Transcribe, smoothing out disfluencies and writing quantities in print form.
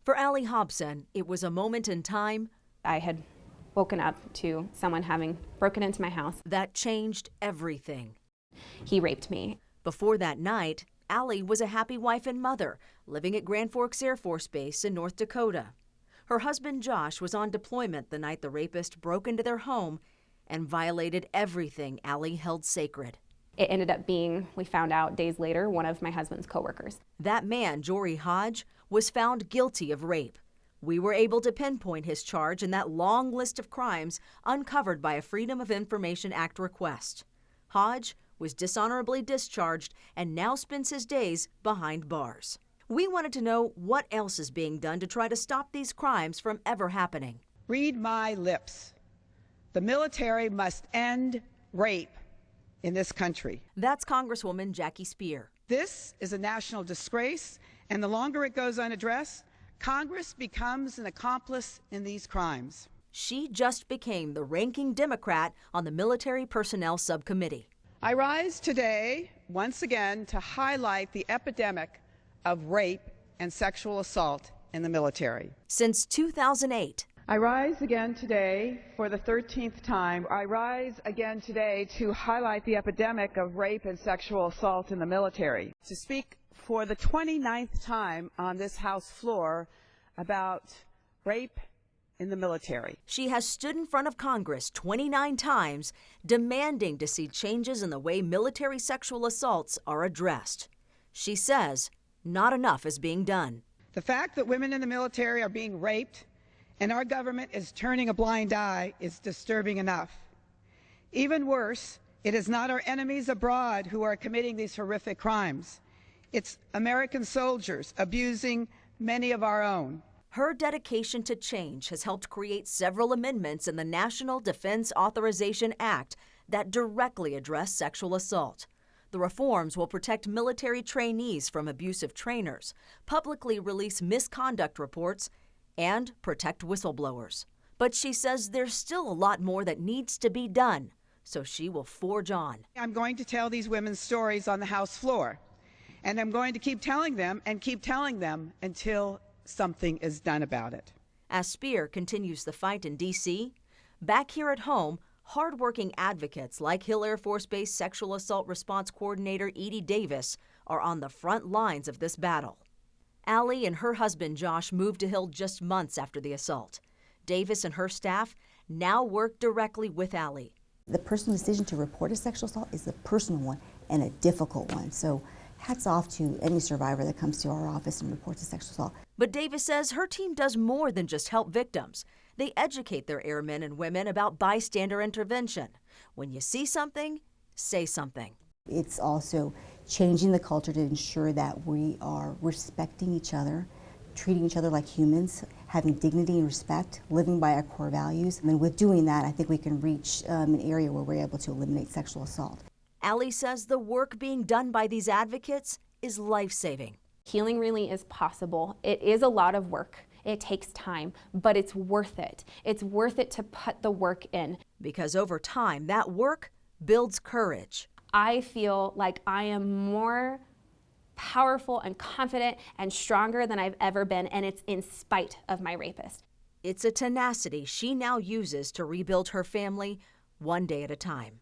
For Allie Hobson, it was a moment in time I had woken up to someone having broken into my house. that changed everything. He raped me. Before that night, Allie was a happy wife and mother, living at Grand Forks Air Force Base in North Dakota. Her husband Josh was on deployment the night the rapist broke into their home and violated everything Allie held sacred. It ended up being, we found out days later, one of my husband's coworkers. That man, Jory Hodge, was found guilty of rape. We were able to pinpoint his charge in that long list of crimes uncovered by a Freedom of Information Act request. Hodge was dishonorably discharged and now spends his days behind bars. We wanted to know what else is being done to try to stop these crimes from ever happening. Read my lips. The military must end rape in this country. That's Congresswoman Jackie Speier. This is a national disgrace, and the longer it goes unaddressed, Congress becomes an accomplice in these crimes. She just became the ranking Democrat on the Military Personnel Subcommittee. I rise today, once again, to highlight the epidemic of rape and sexual assault in the military. Since 2008, I rise again today for the 13th time. I rise again today to highlight the epidemic of rape and sexual assault in the military. To speak for the 29th time on this House floor about rape in the military. she has stood in front of Congress 29 times demanding to see changes in the way military sexual assaults are addressed. She says not enough is being done. The fact that women in the military are being raped and our government is turning a blind eye is disturbing enough. Even worse, it is not our enemies abroad who are committing these horrific crimes. It's American soldiers abusing many of our own. Her dedication to change has helped create several amendments in the National Defense Authorization Act that directly address sexual assault. The reforms will protect military trainees from abusive trainers, publicly release misconduct reports, and protect whistleblowers. But she says there's still a lot more that needs to be done, so she will forge on. I'm going to tell these women's stories on the House floor, and I'm going to keep telling them until something is done about it. As Speier continues the fight in D.C., back here at home, hardworking advocates like Hill Air Force Base Sexual Assault Response Coordinator Edie Davis are on the front lines of this battle. Allie and her husband Josh moved to Hill just months after the assault. Davis and her staff now work directly with Allie. The personal decision to report a sexual assault is a personal one and a difficult one. So hats off to any survivor that comes to our office and reports a sexual assault. But Davis says her team does more than just help victims. They educate their airmen and women about bystander intervention. When you see something, say something. It's also changing the culture to ensure that we are respecting each other, treating each other like humans, having dignity and respect, living by our core values. And with doing that, I think we can reach an area where we're able to eliminate sexual assault. Allie says the work being done by these advocates is life-saving. Healing really is possible. It is a lot of work. It takes time, but it's worth it. It's worth it to put the work in. Because over time, that work builds courage. I feel like I am more powerful and confident and stronger than I've ever been, and it's in spite of my rapist. It's a tenacity she now uses to rebuild her family one day at a time.